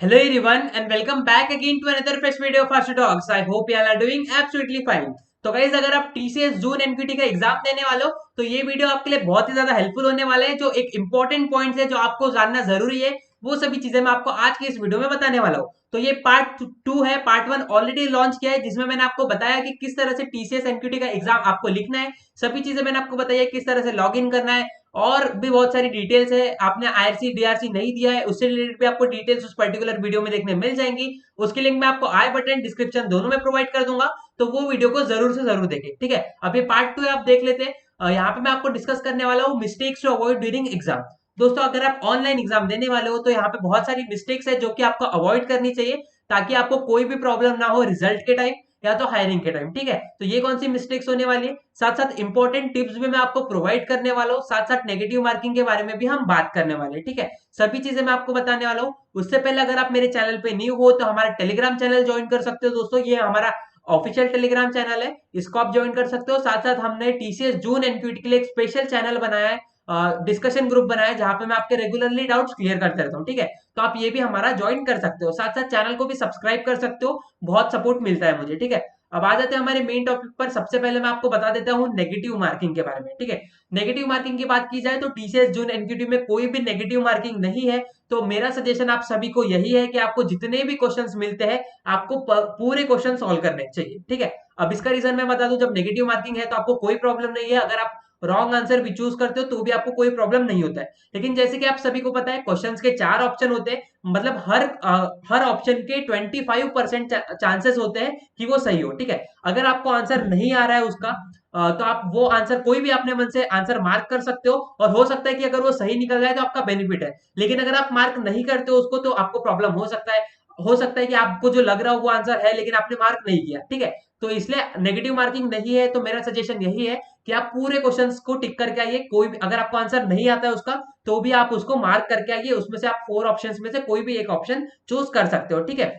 Hello everyone and welcome back again to another fresh video of Faster Talks. I hope you all are doing absolutely fine. तो guys अगर आप TCS जून NQT का exam देने वाले हो तो ये वीडियो आपके लिए बहुत ही ज्यादा हेल्पफुल होने वाला है। जो एक इंपॉर्टेंट पॉइंट्स है जो आपको जानना जरूरी है वो सभी चीजें मैं आपको आज की इस वीडियो में बताने वाला हूँ। तो ये पार्ट 2 है। पार्ट 1 ऑलरेडी लॉन्च किया है जिसमें मैंने आपको बताया कि किस तरह से टीसीएस एनक्यूटी का एग्जाम आपको लिखना है। सभी चीजें मैंने आपको बताई है किस तरह से लॉग इन करना है और भी बहुत सारी डिटेल्स है। आपने आईआरसी डीआरसी नहीं दिया है उससे रिलेटेड भी आपको डिटेल्स उस पर्टिकुलर वीडियो में देखने मिल जाएंगी। उसकी लिंक मैं आपको आई बटन डिस्क्रिप्शन दोनों में प्रोवाइड कर दूंगा। तो वो वीडियो को जरूर से जरूर देखें। ठीक है, अभी पार्ट 2 आप देख लेते हैं। यहाँ पे मैं आपको डिस्कस करने वाला हूँ mistakes to avoid during exam. दोस्तों अगर आप ऑनलाइन एग्जाम देने वाले हो तो यहाँ पे बहुत सारी मिस्टेक्स है जो कि आपको अवॉइड करनी चाहिए ताकि आपको कोई भी प्रॉब्लम ना हो रिजल्ट के टाइम या तो हायरिंग के टाइम। ठीक है, तो ये कौन सी मिस्टेक्स होने वाली है, साथ साथ इंपॉर्टेंट टिप्स भी मैं आपको प्रोवाइड करने वाला हूँ, साथ साथ नेगेटिव मार्किंग के बारे में भी हम बात करने वाले हैं। ठीक है, सभी चीजें मैं आपको बताने वाला हूँ। उससे पहले अगर आप मेरे चैनल पे न्यू हो तो हमारा टेलीग्राम चैनल ज्वाइन कर सकते हो। दोस्तों ये हमारा ऑफिशियल टेलीग्राम चैनल है, इसको आप ज्वाइन कर सकते हो। साथ साथ हमने टीसीएस जून एनक्यूटी के लिए एक स्पेशल चैनल बनाया है, डिस्कशन ग्रुप बनाया है जहां पे मैं आपके रेगुलरली डाउट्स क्लियर करते रहता हूँ। ठीक है, तो आप ये भी हमारा ज्वाइन कर सकते हो, साथ साथ चैनल को भी सब्सक्राइब कर सकते हो, बहुत सपोर्ट मिलता है मुझे। ठीक है, अब आ जाते हैं हमारे मेन टॉपिक पर। सबसे पहले मैं आपको बता देता हूँ नेगेटिव मार्किंग के बारे में। ठीक है, नेगेटिव मार्किंग की बात की जाए तो टीसीएस जून एनक्यूटी में कोई भी नेगेटिव मार्किंग नहीं है। तो मेरा सजेशन आप सभी को यही है कि आपको जितने भी क्वेश्चंस मिलते हैं आपको पूरे क्वेश्चन सॉल्व करने चाहिए। ठीक है, अब इसका रीजन मैं बता दूं, जब नेगेटिव मार्किंग है तो आपको कोई प्रॉब्लम नहीं है। अगर आप रॉन्ग आंसर भी चूज करते हो तो भी आपको कोई प्रॉब्लम नहीं होता है। लेकिन जैसे कि आप सभी को पता है क्वेश्चंस के 4 ऑप्शन होते हैं, मतलब हर ऑप्शन के 25% चांसेस होते हैं कि वो सही हो। ठीक है, अगर आपको आंसर नहीं आ रहा है उसका तो आप वो आंसर कोई भी अपने मन से आंसर मार्क कर सकते हो और हो सकता है कि अगर वो सही निकल जाए तो आपका बेनिफिट है। लेकिन अगर आप मार्क नहीं करते हो उसको तो आपको प्रॉब्लम हो सकता है। हो सकता है कि आपको जो लग रहा हो वो आंसर है लेकिन आपने मार्क नहीं किया। ठीक है, तो इसलिए नेगेटिव मार्किंग नहीं है। तो मेरा सजेशन यही है कि आप पूरे क्वेश्चंस को टिक करके आइए। कोई भी अगर आपको आंसर नहीं आता है उसका तो भी आप उसको मार्क करके आइए। उसमें से आप 4 ऑप्शंस में से कोई भी एक ऑप्शन चूज कर सकते हो। ठीक है,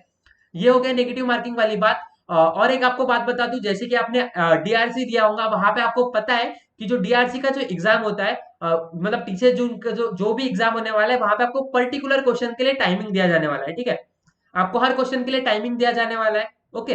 ये हो गया नेगेटिव मार्किंग वाली बात। और एक आपको बात बता दूं, जैसे कि आपने डीआरसी दिया होगा, वहां पे आपको पता है कि जो डीआरसी का जो एग्जाम होता है, मतलब टीचर जून का जो भी एग्जाम होने वाला है वहां पे आपको पर्टिकुलर क्वेश्चन के लिए टाइमिंग दिया जाने वाला है। ठीक है, आपको हर क्वेश्चन के लिए टाइमिंग दिया जाने वाला है। ओके,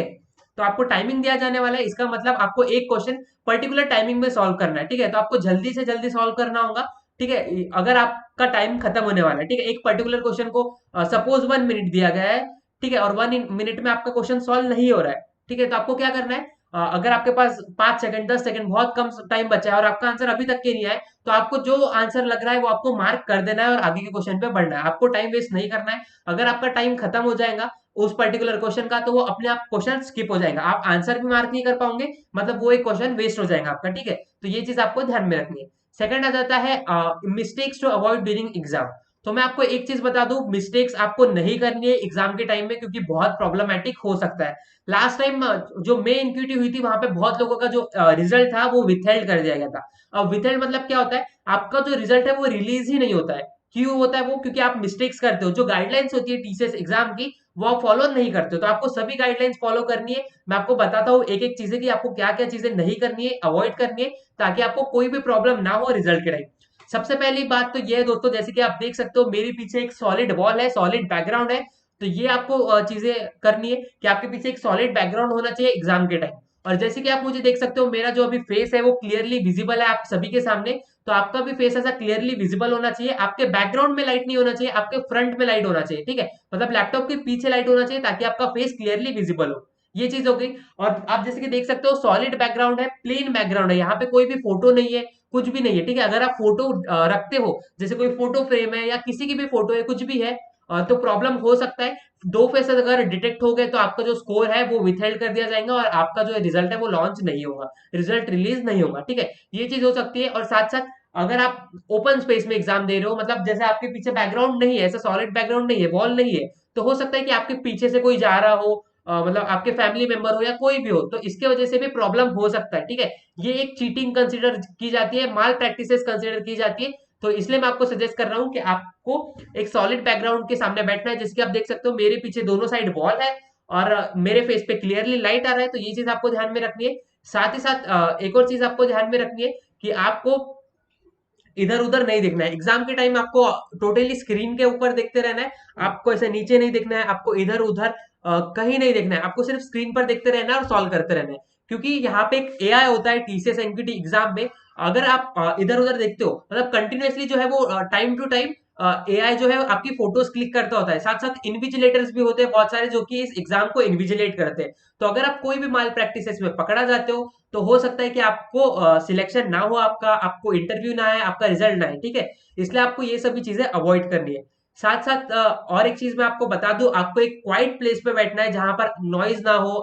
तो आपको टाइमिंग दिया जाने वाला है, इसका मतलब आपको एक क्वेश्चन पर्टिकुलर टाइमिंग में सॉल्व करना है। ठीक है, तो आपको जल्दी से जल्दी सॉल्व करना होगा। ठीक है, अगर आपका टाइम खत्म होने वाला है, ठीक है, एक पर्टिकुलर क्वेश्चन को सपोज 1 मिनट दिया गया है, ठीक है, और 1 मिनट में आपका क्वेश्चन सॉल्व नहीं हो रहा है। ठीक है, तो आपको क्या करना है, अगर आपके पास 5 सेकंड 10 सेकंड बहुत कम टाइम बचा है और आपका आंसर अभी तक के नहीं आया, तो आपको जो आंसर लग रहा है वो आपको मार्क कर देना है और आगे के क्वेश्चन पे बढ़ना है। आपको टाइम वेस्ट नहीं करना है। अगर आपका टाइम खत्म हो जाएगा उस पर्टिकुलर क्वेश्चन का तो वो अपने आप क्वेश्चन स्किप हो जाएगा, आप आंसर भी मार्क नहीं कर पाओगे, मतलब वो एक क्वेश्चन वेस्ट हो जाएगा आपका। ठीक है, तो ये चीज आपको ध्यान में रखनी है। सेकंड आ जाता है mistakes to avoid during exam. तो मैं आपको एक चीज बता दूं, मिस्टेक्स आपको नहीं करनी है एग्जाम के टाइम में क्योंकि बहुत प्रॉब्लमैटिक हो सकता है। लास्ट टाइम जो मे इंक्यूटी हुई थी वहां पे बहुत लोगों का जो रिजल्ट था वो विथहेल्ड कर दिया गया था। अब विथहेल्ड मतलब क्या होता है, आपका जो रिजल्ट है वो रिलीज ही नहीं होता है। क्यों होता है वो, क्योंकि आप मिस्टेक्स करते हो। जो गाइडलाइंस होती है टीसीएस एग्जाम की वो आप फॉलो नहीं करते हो। तो आपको सभी गाइडलाइंस फॉलो करनी है। मैं आपको बताता हूँ एक एक चीजें कि आपको क्या क्या चीजें नहीं करनी है, अवॉइड करनी है, ताकि आपको कोई भी प्रॉब्लम ना हो रिजल्ट के टाइम। सबसे पहली बात तो ये है दोस्तों, जैसे कि आप देख सकते हो मेरे पीछे एक सॉलिड वॉल है, सॉलिड बैकग्राउंड है। तो ये आपको चीजें करनी है कि आपके पीछे एक सॉलिड बैकग्राउंड होना चाहिए एग्जाम के टाइम। और जैसे कि आप मुझे देख सकते हो मेरा जो अभी फेस है वो क्लियरली विजिबल है आप सभी के सामने। तो आपका भी फेस ऐसा क्लियरली विजिबल होना चाहिए। आपके बैकग्राउंड में लाइट नहीं होना चाहिए, आपके फ्रंट में लाइट होना चाहिए। ठीक है, मतलब लैपटॉप के पीछे लाइट होना चाहिए ताकि आपका फेस क्लियरली विजिबल हो। ये चीज हो गई। और आप जैसे कि देख सकते हो सॉलिड बैकग्राउंड है, प्लेन बैकग्राउंड है, यहाँ पे कोई भी फोटो नहीं है, कुछ भी नहीं है। ठीक है, अगर आप फोटो रखते हो, जैसे कोई फोटो फ्रेम है या किसी की भी फोटो है, कुछ भी है, तो प्रॉब्लम हो सकता है। दो फेसेस अगर डिटेक्ट हो गए तो आपका जो स्कोर है वो विथहेल्ड कर दिया जाएगा और आपका जो रिजल्ट है वो लॉन्च नहीं होगा, रिजल्ट रिलीज नहीं होगा। ठीक है, ये चीज हो सकती है। और साथ साथ अगर आप ओपन स्पेस में एग्जाम दे रहे हो, मतलब जैसे आपके पीछे बैकग्राउंड नहीं है, ऐसा सॉलिड बैकग्राउंड नहीं है, वॉल नहीं है, तो हो सकता है कि आपके पीछे से कोई जा रहा हो, मतलब आपके फैमिली मेंबर हो या कोई भी हो, तो इसके वजह से भी प्रॉब्लम हो सकता है। ठीक है, ये एक चीटिंग कंसिडर की जाती है, माल प्रैक्टिसेस कंसिडर की जाती है। तो इसलिए मैं आपको सजेस्ट कर रहा हूं कि आपको एक सॉलिड बैकग्राउंड के सामने बैठना है। जैसे कि आप देख सकते हो मेरे पीछे दोनों साइड वॉल है और मेरे फेस पे क्लियरली लाइट आ रहा है। तो ये चीज आपको ध्यान में रखनी है। साथ ही साथ एक और चीज आपको ध्यान में रखनी है कि आपको इधर उधर नहीं देखना है। एग्जाम के टाइम आपको टोटली स्क्रीन के ऊपर देखते रहना है, आपको ऐसे नीचे नहीं देखना है, आपको इधर उधर कहीं नहीं देखना है, आपको सिर्फ स्क्रीन पर देखते रहना है और सॉल्व करते रहना है। क्योंकि यहाँ पे एक एआई होता है टीसीएस एनक्यूटी एग्जाम में, अगर आप इधर उधर देखते हो, मतलब कंटिन्यूअसली जो है वो टाइम टू टाइम एआई जो है आपकी फोटोज क्लिक करता होता है। साथ साथ इन्विजिलेटर्स भी होते हैं बहुत सारे जो कि इस एग्जाम को इन्विजिलेट करते हैं। तो अगर आप कोई भी माल प्रैक्टिसेस में पकड़ा जाते हो तो हो सकता है कि आपको सिलेक्शन ना हो, आपका आपको इंटरव्यू ना आए, आपका रिजल्ट ना आए, ठीक है। इसलिए आपको ये सभी चीजें अवॉइड करनी है। साथ साथ और एक चीज मैं आपको बता दूं, आपको एक क्वाइट प्लेस पे बैठना है जहां पर नॉइज ना हो,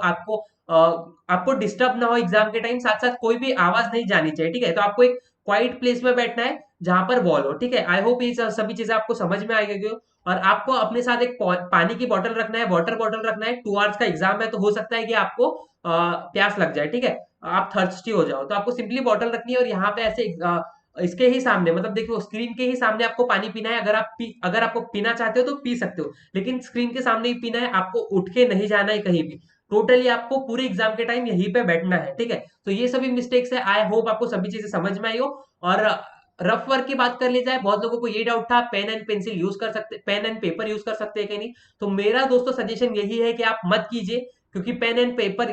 आपको डिस्टर्ब ना हो एग्जाम के टाइम, साथ साथ कोई भी आवाज नहीं जानी चाहिए, ठीक है। तो आपको एक क्वाइट प्लेस में बैठना है जहां पर वॉल हो, ठीक है। आई होप ये सभी चीजें आपको समझ में आएगी। और आपको अपने साथ एक पानी की बोतल रखना है, वाटर बॉटल रखना है। 2 आवर्स का एग्जाम है तो हो सकता है कि आपको प्यास लग जाए, ठीक है, आप थर्स्टी हो जाओ, तो आपको सिंपली बॉटल रखनी है और यहाँ पे ऐसे इसके ही सामने, मतलब देखो स्क्रीन के ही सामने आपको पानी पीना है। अगर आपको पीना चाहते हो तो पी सकते हो, लेकिन स्क्रीन के सामने ही पीना है, आपको उठ के नहीं जाना है कहीं भी। टोटली आपको पूरे एग्जाम के टाइम यहीं पे बैठना है, ठीक है। तो ये सभी मिस्टेक्स है, आई होप आपको सभी चीजें समझ में आई हो। और रफ वर्क की बात कर ली जाए, बहुत लोगों को ये डाउट था पेन एंड पेंसिल यूज कर सकते, पेन एंड पेपर यूज कर सकते हैं कि नहीं। तो मेरा दोस्तों सजेशन यही है कि आप मत कीजिए, क्योंकि पेन एंड पेपर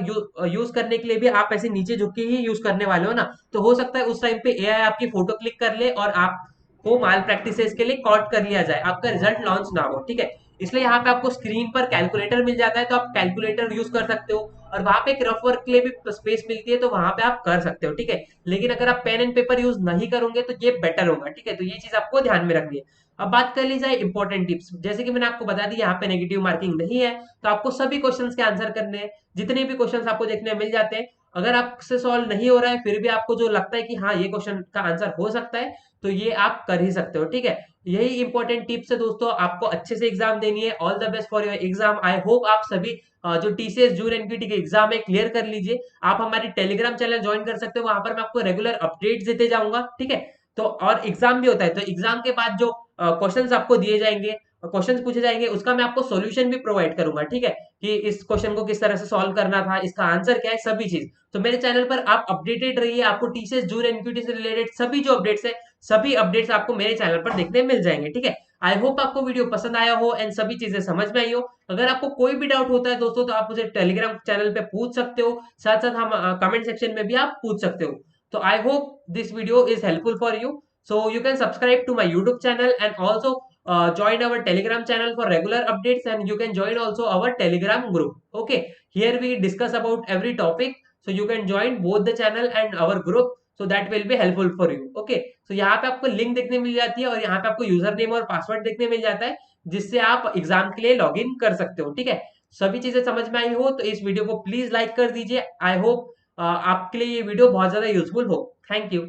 यूज करने के लिए भी आप ऐसे नीचे झुक के ही यूज करने वाले हो ना, तो हो सकता है उस टाइम पे एआई आपकी फोटो क्लिक कर ले और आपको माल प्रैक्टिसेस के लिए कॉट कर लिया जाए, आपका रिजल्ट लॉन्च ना हो, ठीक है। इसलिए यहाँ पे आपको स्क्रीन पर कैलकुलेटर मिल जाता है तो आप कैलकुलेटर यूज कर सकते हो, और वहां पे एक रफ वर्क के लिए भी स्पेस मिलती है तो वहां पे आप कर सकते हो, ठीक है। लेकिन अगर आप पेन एंड पेपर यूज नहीं करोगे तो ये बेटर होगा, ठीक है। तो ये चीज आपको ध्यान में रखनी है। अब बात कर ली जाए इंपॉर्टेंट टिप्स, जैसे कि मैंने आपको बता दी यहाँ पे नेगेटिव मार्किंग नहीं है, तो आपको सभी क्वेश्चंस के आंसर करने हैं, जितने भी क्वेश्चंस आपको देखने मिल जाते हैं। अगर आपसे सॉल्व नहीं हो रहा है फिर भी आपको जो लगता है कि हाँ ये क्वेश्चन का आंसर हो सकता है, तो ये आप कर ही सकते हो, ठीक है। यही इंपॉर्टेंट टिप्स है दोस्तों, आपको अच्छे से एग्जाम देनी है। All the best for your exam. I hope आप सभी जो टीसीएस जून एनक्यूटी के एग्जाम है क्लियर कर लीजिए। आप हमारी टेलीग्राम चैनल ज्वाइन कर सकते हो, वहां पर मैं आपको रेगुलर अपडेट्स देते जाऊंगा, ठीक है। तो और एग्जाम भी होता है, तो एग्जाम के बाद जो क्वेश्चंस आपको दिए जाएंगे, क्वेश्चंस पूछे जाएंगे, उसका मैं आपको सॉल्यूशन भी प्रोवाइड करूंगा, ठीक है, कि इस क्वेश्चन को किस तरह से सॉल्व करना था, इसका आंसर क्या है, सभी चीज। तो मेरे चैनल पर आप अपडेटेड रहिए, आपको टीसीएस जून एनक्यूटी से रिलेटेड सभी जो अपडेट्स है, सभी अपडेट्स आपको मेरे चैनल पर देखने मिल जाएंगे, ठीक है। आई होप आपको वीडियो पसंद आया हो एंड सभी चीजें समझ में आई हो। अगर आपको कोई भी डाउट होता है दोस्तों तो आप मुझे टेलीग्राम चैनल पे पूछ सकते हो, साथ साथ हम कमेंट सेक्शन में भी आप पूछ सकते हो। तो I hope this video is helpful for you, so you can subscribe to my YouTube channel and also join our Telegram channel for regular updates, and you can join also our Telegram group. Okay, here we discuss about every topic, so you can join both the channel and our group, so that will be helpful for you. Okay, so यहाँ पे आपको link देखने मिल जाती है और यहाँ पे आपको यूजर नेम और पासवर्ड देखने मिल जाता है, जिससे आप एग्जाम के लिए लॉग इन कर सकते हो, ठीक है। सभी चीजें समझ में आई हो तो इस वीडियो को प्लीज लाइक कर दीजिए। आई होप आपके लिए ये वीडियो बहुत ज्यादा यूजफुल हो। Thank you.